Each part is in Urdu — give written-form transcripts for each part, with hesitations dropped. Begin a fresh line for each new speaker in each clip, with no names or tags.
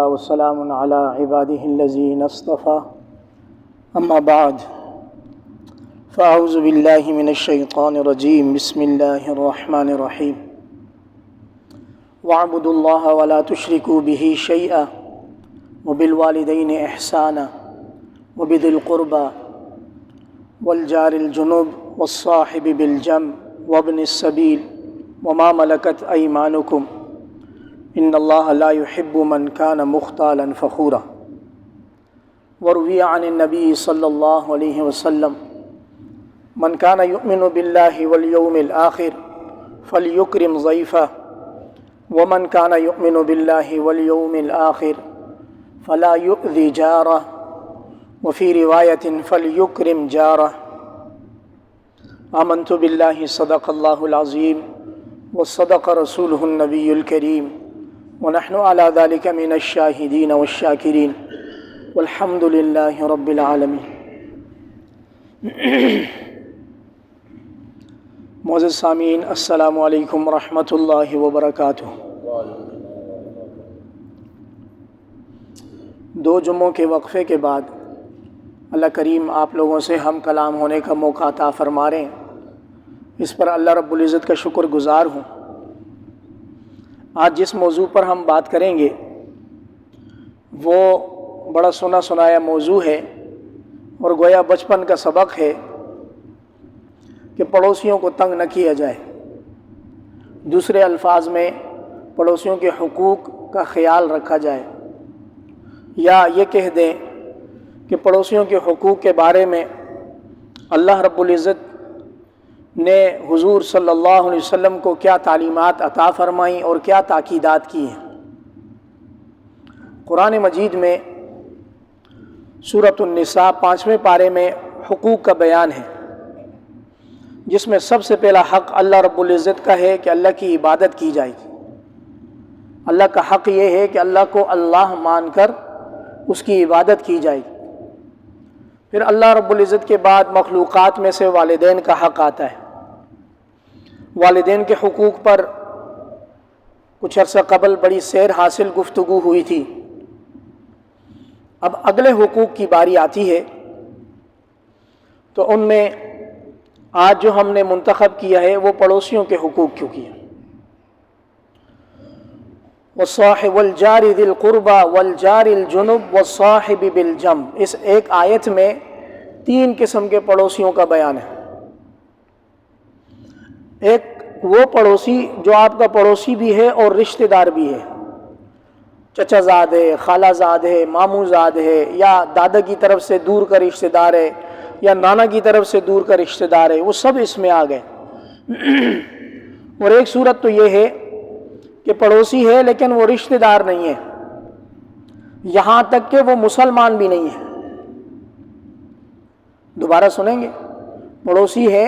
وسلام على عباده الذين اصطفى أما بعد فأعوذ بالله من الشيطان الرجيم بسم الله الرحمن الرحيم واعبدوا الله ولا تشركوا به شيئا وبالوالدين إحسانا وبذي القربى والجار الجنب والصاحب بالجنب وابن السبيل وما ملكت أيمانكم ان اللہ لا يحب من كان مختالا فخورا وروی عن النبی صلی اللہ علیہ وسلم من كان يؤمن بالله واليوم الآخر فليكرم ضيفه ومن كان يؤمن بالله واليوم الآخر فلا يؤذي جاره وفي رواية فليكرم جاره آمنت بالله صدق الله العظيم وصدق رسوله النبي الكريم ونحن على ذلك من الشاهدين والشاكرين والحمد لله رب العالمين۔ معزز سامعین، السلام علیکم ورحمۃ اللہ وبرکاتہ۔ دو جمعوں کے وقفے کے بعد اللہ کریم آپ لوگوں سے ہم کلام ہونے کا موقع عطا فرما رہے ہیں، اس پر اللہ رب العزت کا شکر گزار ہوں۔ آج جس موضوع پر ہم بات کریں گے وہ بڑا سنا سنایا موضوع ہے اور گویا بچپن کا سبق ہے کہ پڑوسیوں کو تنگ نہ کیا جائے۔ دوسرے الفاظ میں پڑوسیوں کے حقوق کا خیال رکھا جائے، یا یہ کہہ دیں کہ پڑوسیوں کے حقوق کے بارے میں اللہ رب العزت نے حضور صلی اللہ علیہ وسلم کو کیا تعلیمات عطا فرمائیں اور کیا تاکیدات کی ہیں۔ قرآن مجید میں سورۃ النساء 5ویں پارے میں حقوق کا بیان ہے، جس میں سب سے پہلا حق اللہ رب العزت کا ہے کہ اللہ کی عبادت کی جائے گی۔ اللہ کا حق یہ ہے کہ اللہ کو اللہ مان کر اس کی عبادت کی جائے گی۔ پھر اللہ رب العزت کے بعد مخلوقات میں سے والدین کا حق آتا ہے۔ والدین کے حقوق پر کچھ عرصہ قبل بڑی سیر حاصل گفتگو ہوئی تھی۔ اب اگلے حقوق کی باری آتی ہے، تو ان میں آج جو ہم نے منتخب کیا ہے وہ پڑوسیوں کے حقوق کیوں کیا۔ والصاحب والجار ذی القربى والجار الجنب والصاحب بالجنب، اس ایک آیت میں 3 قسم کے پڑوسیوں کا بیان ہے۔ ایک وہ پڑوسی جو آپ کا پڑوسی بھی ہے اور رشتہ دار بھی ہے، چچا زاد ہے، خالہ زاد ہے، ماموں زاد ہے، یا دادا کی طرف سے دور کا رشتہ دار ہے، یا نانا کی طرف سے دور کا رشتہ دار ہے، وہ سب اس میں آ گئے۔ اور ایک صورت تو یہ ہے کہ پڑوسی ہے لیکن وہ رشتہ دار نہیں ہے، یہاں تک کہ وہ مسلمان بھی نہیں ہے۔ دوبارہ سنیں گے، پڑوسی ہے،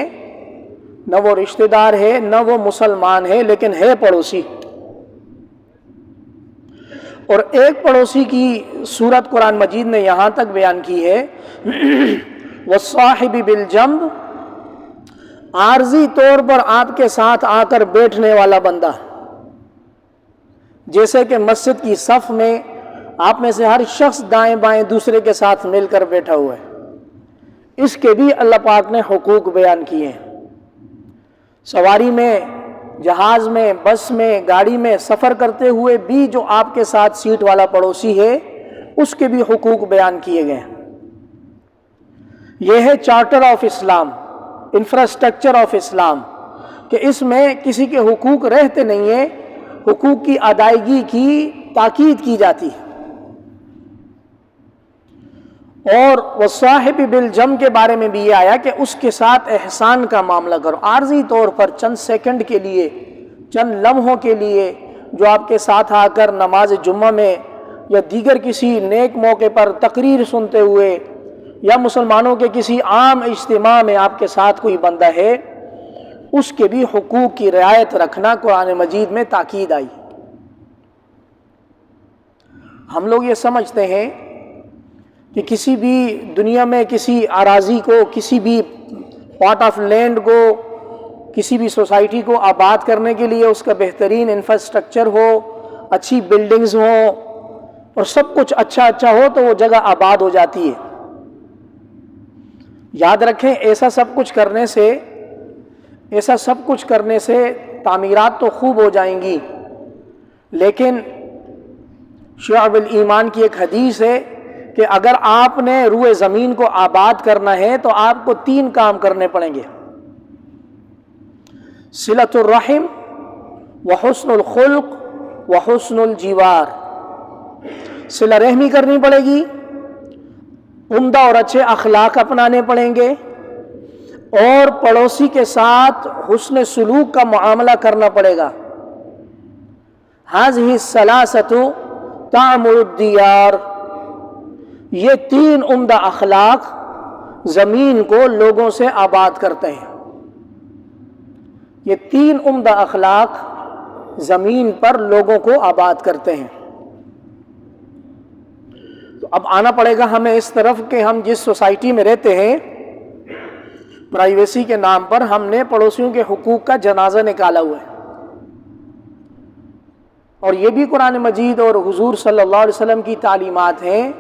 نہ وہ رشتہ دار ہے نہ وہ مسلمان ہے، لیکن ہے پڑوسی۔ اور ایک پڑوسی کی صورت قرآن مجید نے یہاں تک بیان کی ہے، والصاحب بالجنب، عارضی طور پر آپ کے ساتھ آ کر بیٹھنے والا بندہ، جیسے کہ مسجد کی صف میں آپ میں سے ہر شخص دائیں بائیں دوسرے کے ساتھ مل کر بیٹھا ہوا ہے، اس کے بھی اللہ پاک نے حقوق بیان کیے ہیں۔ سواری میں، جہاز میں، بس میں، گاڑی میں سفر کرتے ہوئے بھی جو آپ کے ساتھ سیٹ والا پڑوسی ہے اس کے بھی حقوق بیان کیے گئے ہیں۔ یہ ہے charter of Islam, infrastructure of Islam, کہ اس میں کسی کے حقوق رہتے نہیں ہیں، حقوق کی ادائیگی کی تاکید کی جاتی ہے۔ اور والصاحب بالجنب کے بارے میں بھی یہ آیا کہ اس کے ساتھ احسان کا معاملہ کرو۔ عارضی طور پر چند سیکنڈ کے لیے، چند لمحوں کے لیے جو آپ کے ساتھ آ کر نماز جمعہ میں یا دیگر کسی نیک موقع پر تقریر سنتے ہوئے، یا مسلمانوں کے کسی عام اجتماع میں آپ کے ساتھ کوئی بندہ ہے، اس کے بھی حقوق کی رعایت رکھنا قرآن مجید میں تاکید آئی۔ ہم لوگ یہ سمجھتے ہیں کہ کسی بھی دنیا میں کسی اراضی کو، کسی بھی پارٹ آف لینڈ کو، کسی بھی سوسائٹی کو آباد کرنے کے لیے اس کا بہترین انفراسٹرکچر ہو، اچھی بلڈنگز ہوں، اور سب کچھ اچھا اچھا ہو تو وہ جگہ آباد ہو جاتی ہے۔ یاد رکھیں ایسا سب کچھ کرنے سے تعمیرات تو خوب ہو جائیں گی، لیکن شعب الایمان کی ایک حدیث ہے کہ اگر آپ نے روئے زمین کو آباد کرنا ہے تو آپ کو 3 کام کرنے پڑیں گے: صلۃ الرحم وحسن الخلق وحسن الجوار۔ صلہ رحمی کرنی پڑے گی، عمدہ اور اچھے اخلاق اپنانے پڑیں گے، اور پڑوسی کے ساتھ حسن سلوک کا معاملہ کرنا پڑے گا۔ هذه الثلاثة تعمر الديار۔ یہ 3 عمدہ اخلاق زمین کو لوگوں سے آباد کرتے ہیں۔ یہ 3 عمدہ اخلاق زمین پر لوگوں کو آباد کرتے ہیں۔ تو اب آنا پڑے گا ہمیں اس طرف کہ ہم جس سوسائٹی میں رہتے ہیں، پرائیویسی کے نام پر ہم نے پڑوسیوں کے حقوق کا جنازہ نکالا ہوا ہے، اور یہ بھی قرآن مجید اور حضور صلی اللہ علیہ وسلم کی تعلیمات ہیں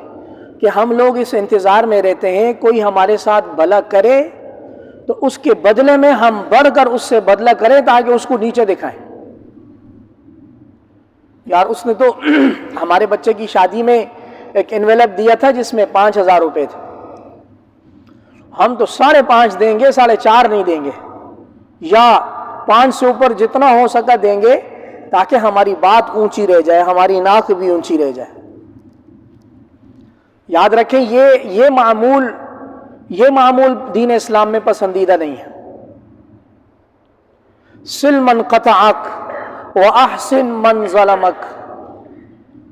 کہ ہم لوگ اس انتظار میں رہتے ہیں کوئی ہمارے ساتھ بھلا کرے تو اس کے بدلے میں ہم بڑھ کر اس سے بدلہ کریں تاکہ اس کو نیچے دکھائیں۔ یار اس نے تو ہمارے بچے کی شادی میں ایک انویلپ دیا تھا جس میں 5,000 روپے تھے، ہم تو 5.5 دیں گے، 4.5 نہیں دیں گے، یا 5 سے اوپر جتنا ہو سکا دیں گے تاکہ ہماری بات اونچی رہ جائے، ہماری ناک بھی اونچی رہ جائے۔ یاد رکھیں یہ معمول دین اسلام میں پسندیدہ نہیں ہے۔ سل من قطعک واحسن من ظلمک،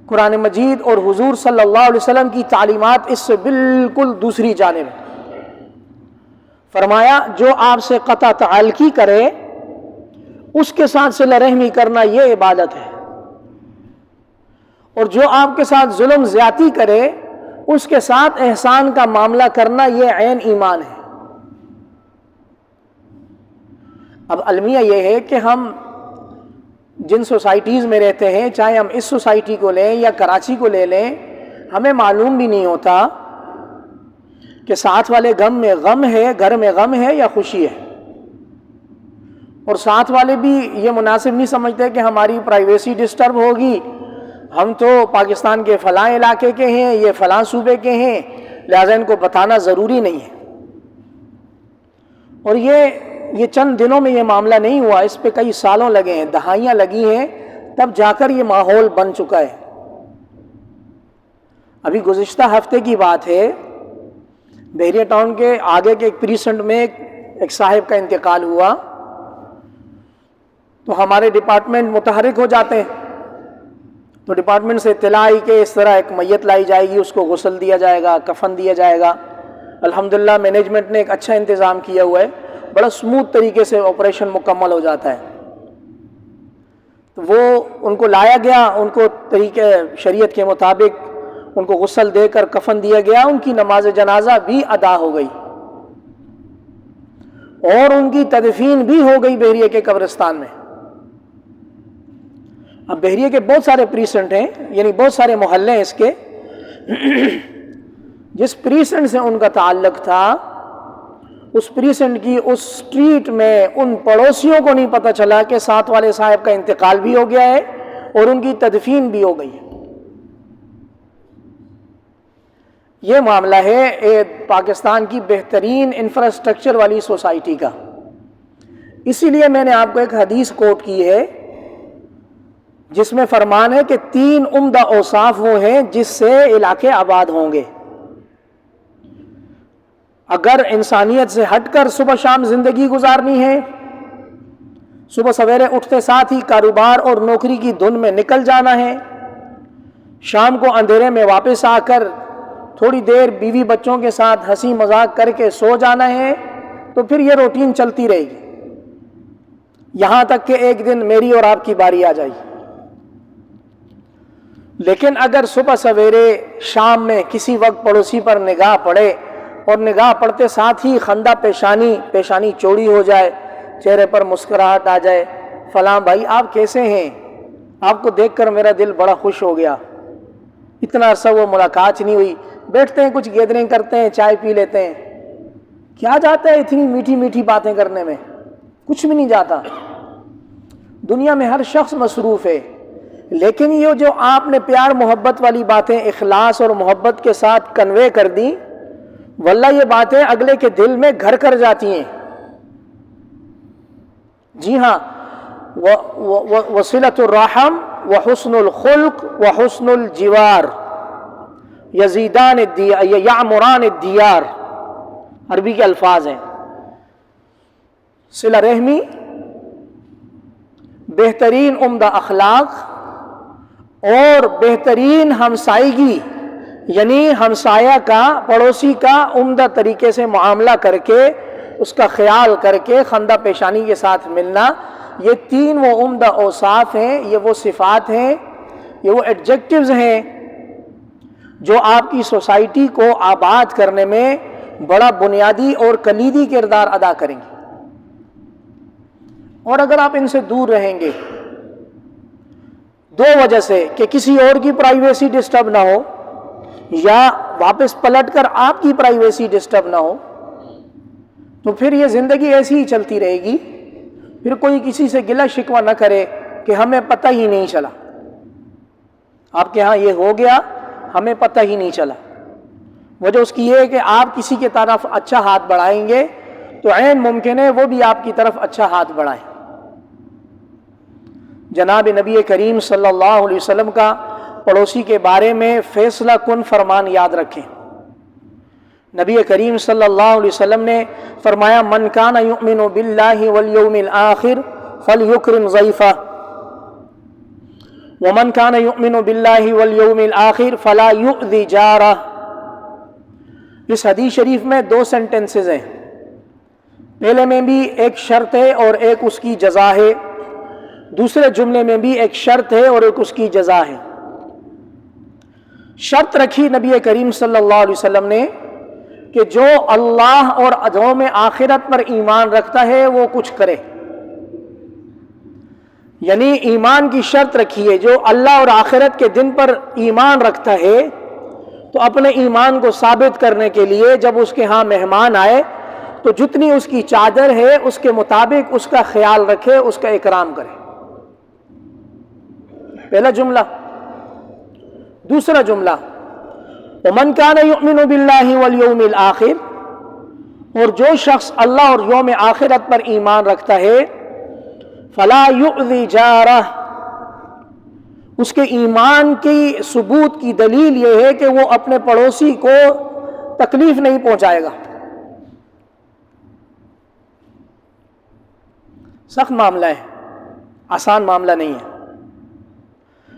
قرآن مجید اور حضور صلی اللہ علیہ وسلم کی تعلیمات اس سے بالکل دوسری جانب ہے۔ فرمایا جو آپ سے قطع تعلقی کرے اس کے ساتھ صلہ رحمی کرنا یہ عبادت ہے، اور جو آپ کے ساتھ ظلم زیادتی کرے اس کے ساتھ احسان کا معاملہ کرنا یہ عین ایمان ہے۔ اب المیہ یہ ہے کہ ہم جن سوسائٹیز میں رہتے ہیں، چاہے ہم اس سوسائٹی کو لیں یا کراچی کو لے لیں، ہمیں معلوم بھی نہیں ہوتا کہ ساتھ والے غم میں غم ہے، گھر میں غم ہے یا خوشی ہے، اور ساتھ والے بھی یہ مناسب نہیں سمجھتے کہ ہماری پرائیویسی ڈسٹرب ہوگی، ہم تو پاکستان کے فلاں علاقے کے ہیں، یہ فلاں صوبے کے ہیں، لہذا ان کو بتانا ضروری نہیں ہے۔ اور یہ چند دنوں میں یہ معاملہ نہیں ہوا، اس پہ کئی سالوں لگے ہیں، دہائیاں لگی ہیں، تب جا کر یہ ماحول بن چکا ہے۔ ابھی گزشتہ ہفتے کی بات ہے، بحریہ ٹاؤن کے آگے کے ایک پریسنٹ میں ایک صاحب کا انتقال ہوا، تو ہمارے ڈپارٹمنٹ متحرک ہو جاتے ہیں، تو ڈپارٹمنٹ سے اطلاع آئی کہ اس طرح ایک میت لائی جائے گی، اس کو غسل دیا جائے گا، کفن دیا جائے گا۔ الحمدللہ مینجمنٹ نے ایک اچھا انتظام کیا ہوا ہے، بڑا سموتھ طریقے سے آپریشن مکمل ہو جاتا ہے۔ تو وہ ان کو لایا گیا، ان کو طریقے شریعت کے مطابق ان کو غسل دے کر کفن دیا گیا، ان کی نماز جنازہ بھی ادا ہو گئی اور ان کی تدفین بھی ہو گئی بحریہ کے قبرستان میں۔ اب بحریہ کے بہت سارے پریسنٹ ہیں، یعنی بہت سارے محلے ہیں اس کے، جس پریسنٹ سے ان کا تعلق تھا اس پریسنٹ کی اس سٹریٹ میں ان پڑوسیوں کو نہیں پتہ چلا کہ ساتھ والے صاحب کا انتقال بھی ہو گیا ہے اور ان کی تدفین بھی ہو گئی ہے۔ یہ معاملہ ہے پاکستان کی بہترین انفراسٹرکچر والی سوسائٹی کا۔ اسی لیے میں نے آپ کو ایک حدیث کوٹ کی ہے جس میں فرمان ہے کہ 3 عمدہ اوصاف وہ ہیں جس سے علاقے آباد ہوں گے۔ اگر انسانیت سے ہٹ کر صبح شام زندگی گزارنی ہے، صبح سویرے اٹھتے ساتھ ہی کاروبار اور نوکری کی دھن میں نکل جانا ہے، شام کو اندھیرے میں واپس آ کر تھوڑی دیر بیوی بچوں کے ساتھ ہنسی مذاق کر کے سو جانا ہے، تو پھر یہ روٹین چلتی رہے گی یہاں تک کہ ایک دن میری اور آپ کی باری آ جائے۔ لیکن اگر صبح سویرے شام میں کسی وقت پڑوسی پر نگاہ پڑے اور نگاہ پڑتے ساتھ ہی خندہ پیشانی چوڑی ہو جائے، چہرے پر مسکراہٹ آ جائے، فلاں بھائی آپ کیسے ہیں، آپ کو دیکھ کر میرا دل بڑا خوش ہو گیا، اتنا عرصہ وہ ملاقات نہیں ہوئی، بیٹھتے ہیں کچھ گیدرنگ کرتے ہیں، چائے پی لیتے ہیں، کیا جاتا ہے اتنی میٹھی میٹھی باتیں کرنے میں؟ کچھ بھی نہیں جاتا۔ دنیا میں ہر شخص مصروف ہے، لیکن یہ جو آپ نے پیار محبت والی باتیں اخلاص اور محبت کے ساتھ کنوے کر دیں، واللہ یہ باتیں اگلے کے دل میں گھر کر جاتی ہیں۔ جی ہاں، وصلۃ الرحم وحسن الخلق وحسن الجوار یعمران الدیار، عربی کے الفاظ ہیں۔ صلہ رحمی، بہترین عمدہ اخلاق اور بہترین ہمسائیگی، یعنی ہمسایہ کا، پڑوسی کا عمدہ طریقے سے معاملہ کر کے، اس کا خیال کر کے، خندہ پیشانی کے ساتھ ملنا، یہ تین وہ عمدہ اوصاف ہیں، یہ وہ صفات ہیں، یہ وہ ایڈجیکٹیوز ہیں جو آپ کی سوسائٹی کو آباد کرنے میں بڑا بنیادی اور کلیدی کردار ادا کریں گے۔ اور اگر آپ ان سے دور رہیں گے دو وجہ سے، کہ کسی اور کی پرائیویسی ڈسٹرب نہ ہو، یا واپس پلٹ کر آپ کی پرائیویسی ڈسٹرب نہ ہو، تو پھر یہ زندگی ایسی ہی چلتی رہے گی۔ پھر کوئی کسی سے گلہ شکوہ نہ کرے کہ ہمیں پتہ ہی نہیں چلا، آپ کے ہاں یہ ہو گیا، ہمیں پتہ ہی نہیں چلا۔ وجہ اس کی یہ ہے کہ آپ کسی کی طرف اچھا ہاتھ بڑھائیں گے تو عین ممکن ہے وہ بھی آپ کی طرف اچھا ہاتھ بڑھائیں۔ جناب نبی کریم صلی اللہ علیہ وسلم کا پڑوسی کے بارے میں فیصلہ کن فرمان یاد رکھیں۔ نبی کریم صلی اللہ علیہ وسلم نے فرمایا، من کان یؤمن باللہ والیوم الآخر فلیکرم ضیفہ ومن کان یؤمن باللہ والیوم الآخر فلا یؤذی جارہ۔ اس حدیث شریف میں دو سینٹنسز ہیں، پہلے میں بھی ایک شرط ہے اور ایک اس کی جزا ہے، دوسرے جملے میں بھی ایک شرط ہے اور ایک اس کی جزا ہے۔ شرط رکھی نبی کریم صلی اللہ علیہ وسلم نے کہ جو اللہ اور یوم آخرت پر ایمان رکھتا ہے وہ کچھ کرے، یعنی ایمان کی شرط رکھی ہے، جو اللہ اور آخرت کے دن پر ایمان رکھتا ہے تو اپنے ایمان کو ثابت کرنے کے لیے جب اس کے ہاں مہمان آئے تو جتنی اس کی چادر ہے اس کے مطابق اس کا خیال رکھے، اس کا اکرام کرے۔ پہلا جملہ۔ دوسرا جملہ، ومن کان یؤمن باللہ والیوم الآخر، اور جو شخص اللہ اور یوم آخرت پر ایمان رکھتا ہے، فلا یؤذی جارہ، اس کے ایمان کی ثبوت کی دلیل یہ ہے کہ وہ اپنے پڑوسی کو تکلیف نہیں پہنچائے گا۔ سخت معاملہ ہے، آسان معاملہ نہیں ہے۔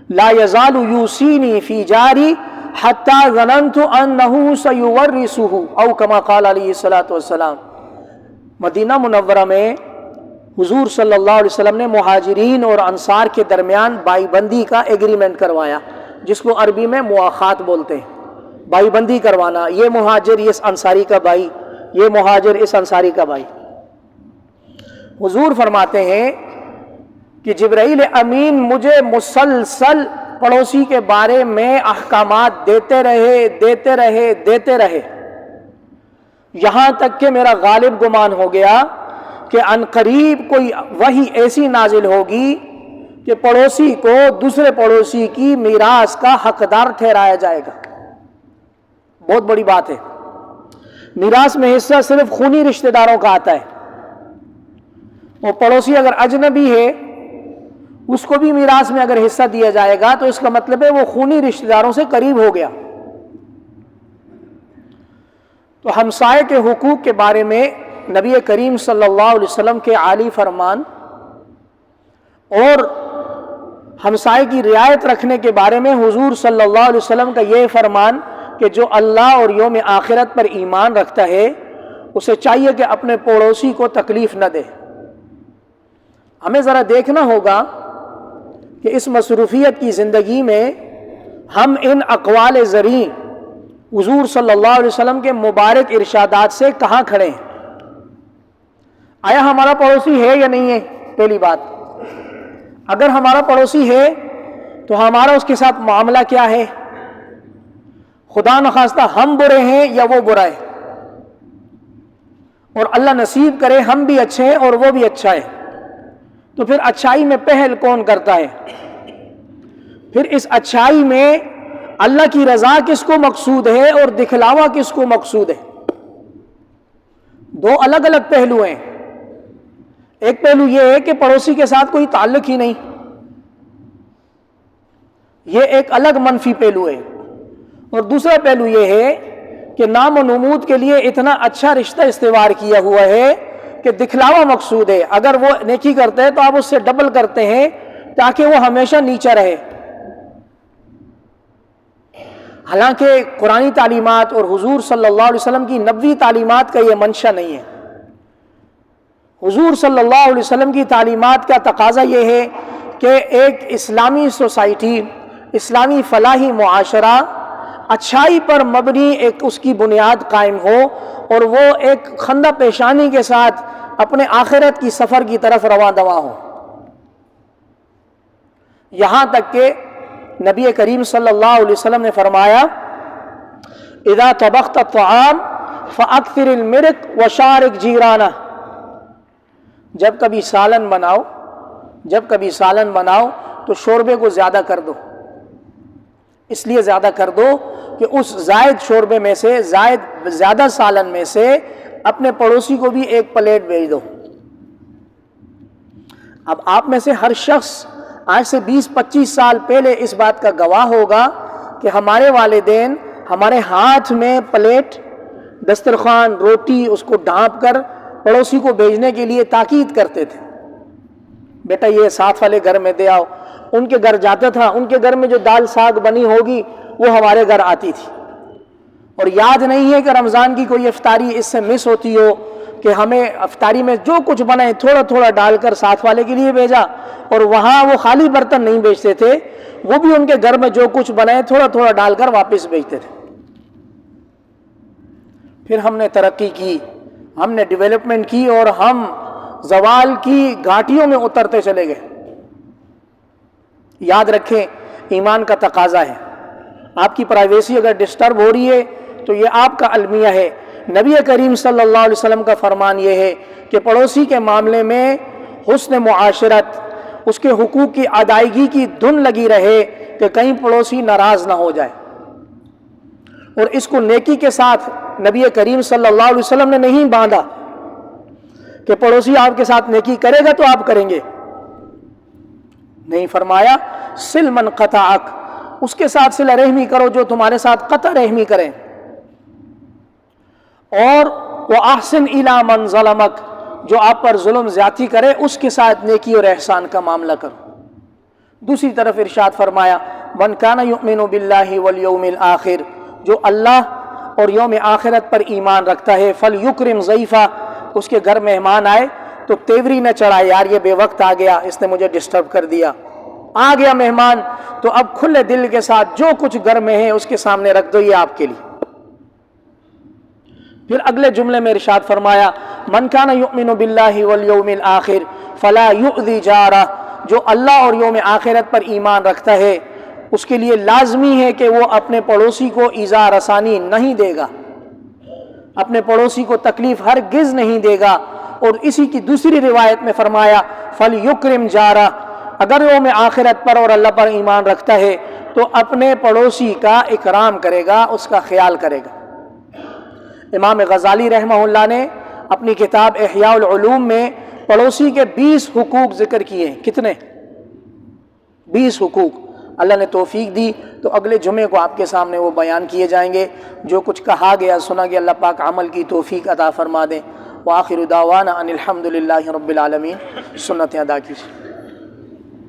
لا یزال یوصینی فی جاری حتی ظننت انہ سیورثہ، او کما قال علیہ الصلوۃ والسلام۔ مدینہ منورہ میں حضور صلی اللہ علیہ وسلم نے مہاجرین اور انصار کے درمیان بائی بندی کا ایگریمنٹ کروایا، جس کو عربی میں مواخات بولتے ہیں، بائی بندی کروانا، یہ مہاجر اس انصاری کا بھائی، یہ مہاجر اس انصاری کا بھائی۔ حضور فرماتے ہیں کہ جبرائیل امین مجھے مسلسل پڑوسی کے بارے میں احکامات دیتے رہے یہاں تک کہ میرا غالب گمان ہو گیا کہ ان قریب کوئی وحی ایسی نازل ہوگی کہ پڑوسی کو دوسرے پڑوسی کی میراث کا حقدار ٹھہرایا جائے گا۔ بہت بڑی بات ہے، میراث میں حصہ صرف خونی رشتہ داروں کا آتا ہے، اور پڑوسی اگر اجنبی ہے اس کو بھی میراث میں اگر حصہ دیا جائے گا تو اس کا مطلب ہے وہ خونی رشتہ داروں سے قریب ہو گیا۔ تو ہمسائے کے حقوق کے بارے میں نبی کریم صلی اللہ علیہ وسلم کے عالی فرمان اور ہمسائے کی رعایت رکھنے کے بارے میں حضور صلی اللہ علیہ وسلم کا یہ فرمان کہ جو اللہ اور یوم آخرت پر ایمان رکھتا ہے اسے چاہیے کہ اپنے پڑوسی کو تکلیف نہ دے۔ ہمیں ذرا دیکھنا ہوگا کہ اس مصروفیت کی زندگی میں ہم ان اقوال زریں حضور صلی اللہ علیہ وسلم کے مبارک ارشادات سے کہاں کھڑے ہیں؟ آیا ہمارا پڑوسی ہے یا نہیں ہے؟ پہلی بات، اگر ہمارا پڑوسی ہے تو ہمارا اس کے ساتھ معاملہ کیا ہے؟ خدا نخواستہ ہم برے ہیں یا وہ برا ہے، اور اللہ نصیب کرے ہم بھی اچھے ہیں اور وہ بھی اچھا ہے، تو پھر اچھائی میں پہل کون کرتا ہے؟ پھر اس اچھائی میں اللہ کی رضا کس کو مقصود ہے اور دکھلاوا کس کو مقصود ہے؟ دو الگ الگ پہلو ہیں۔ ایک پہلو یہ ہے کہ پڑوسی کے ساتھ کوئی تعلق ہی نہیں، یہ ایک الگ منفی پہلو ہے، اور دوسرا پہلو یہ ہے کہ نام و نمود کے لیے اتنا اچھا رشتہ استوار کیا ہوا ہے کہ دکھلاوا مقصود ہے، اگر وہ نیکی کرتے ہیں تو آپ اس سے ڈبل کرتے ہیں تاکہ وہ ہمیشہ نیچا رہے۔ حالانکہ قرآنی تعلیمات اور حضور صلی اللہ علیہ وسلم کی نبوی تعلیمات کا یہ منشا نہیں ہے۔ حضور صلی اللہ علیہ وسلم کی تعلیمات کا تقاضا یہ ہے کہ ایک اسلامی سوسائٹی، اسلامی فلاحی معاشرہ اچھائی پر مبنی ایک اس کی بنیاد قائم ہو، اور وہ ایک خندہ پیشانی کے ساتھ اپنے آخرت کی سفر کی طرف رواں دواں ہو۔ یہاں تک کہ نبی کریم صلی اللہ علیہ وسلم نے فرمایا اذا طبخت الطعام فاکثر المرق وشارک جیرانہ، جب کبھی سالن بناؤ تو شوربے کو زیادہ کر دو، اس لیے زیادہ کر دو کہ اس زائد شوربے میں سے، زیادہ سالن میں سے اپنے پڑوسی کو بھی ایک پلیٹ بھیج دو۔ اب آپ میں سے ہر شخص آج سے 20-25 سال پہلے اس بات کا گواہ ہوگا کہ ہمارے والدین ہمارے ہاتھ میں پلیٹ، دسترخوان، روٹی اس کو ڈھانپ کر پڑوسی کو بھیجنے کے لیے تاکید کرتے تھے، بیٹا یہ ساتھ والے گھر میں دے آؤ۔ ان کے گھر جاتا تھا، ان کے گھر میں جو دال ساگ بنی ہوگی وہ ہمارے گھر آتی تھی، اور یاد نہیں ہے کہ رمضان کی کوئی افطاری اس سے مس ہوتی ہو کہ ہمیں افطاری میں جو کچھ بنائے تھوڑا تھوڑا ڈال کر ساتھ والے کے لیے بھیجا، اور وہاں وہ خالی برتن نہیں بیچتے تھے، وہ بھی ان کے گھر میں جو کچھ بنائے تھوڑا تھوڑا ڈال کر واپس بیچتے تھے۔ پھر ہم نے ترقی کی، ہم نے ڈیولپمنٹ کی، اور ہم زوال کی گھاٹیوں میں اترتے چلے گئے۔ یاد رکھیں ایمان کا تقاضا ہے، آپ کی پرائیویسی اگر ڈسٹرب ہو رہی ہے تو یہ آپ کا المیہ ہے۔ نبی کریم صلی اللہ علیہ وسلم کا فرمان یہ ہے کہ پڑوسی کے معاملے میں حسن معاشرت، اس کے حقوق کی ادائیگی کی دھن لگی رہے کہ کہیں پڑوسی ناراض نہ ہو جائے، اور اس کو نیکی کے ساتھ نبی کریم صلی اللہ علیہ وسلم نے نہیں باندھا کہ پڑوسی آپ کے ساتھ نیکی کرے گا تو آپ کریں گے، نہیں، فرمایا سل من قطعک، اس کے ساتھ صلہ رحمی کرو جو تمہارے ساتھ قطع رحمی کریں، اور وَأَحْسِنْ إِلَىٰ مَنْ ظَلَمَكَ، جو آپ پر ظلم زیادتی کرے اس کے ساتھ نیکی اور احسان کا معاملہ کرو۔ دوسری طرف ارشاد فرمایا مَنْ كَانَ يُؤْمِنُ بِاللَّهِ وَالْيَوْمِ الْآخِرِ، جو اللہ اور یوم آخرت پر ایمان رکھتا ہے، فَلْيُكْرِمْ ضَيْفَهُ، اس کے گھر مہمان آئے تو تیوری نہ چڑھائے، یار یہ بے وقت آ گیا، اس نے مجھے ڈسٹرب کر دیا، آ گیا مہمان تو اب کھلے دل کے ساتھ جو کچھ گھر میں ہے اس کے سامنے رکھ دو، یہ آپ کے لیے۔ پھر اگلے جملے میں ارشاد فرمایا من کان یؤمن باللہ والیوم الآخر فلا یؤذی جارہ، جو اللہ اور یوم آخرت پر ایمان رکھتا ہے اس کے لیے لازمی ہے کہ وہ اپنے پڑوسی کو ایذا رسانی نہیں دے گا، اپنے پڑوسی کو تکلیف ہرگز نہیں دے گا۔ اور اسی کی دوسری روایت میں فرمایا فلیکرم جارہ، اگر یوم آخرت پر اور اللہ پر ایمان رکھتا ہے تو اپنے پڑوسی کا اکرام کرے گا، اس کا خیال کرے گا۔ امام غزالی رحمہ اللہ نے اپنی کتاب احیاء العلوم میں پڑوسی کے 20 حقوق ذکر کیے ہیں۔ کتنے؟ 20 حقوق۔ اللہ نے توفیق دی تو اگلے جمعے کو آپ کے سامنے وہ بیان کیے جائیں گے۔ جو کچھ کہا گیا سنا گیا اللہ پاک عمل کی توفیق عطا فرما دیں۔ وآخر دعوانا ان الحمد للہ رب العالمین۔ سنت ادا کیجیے۔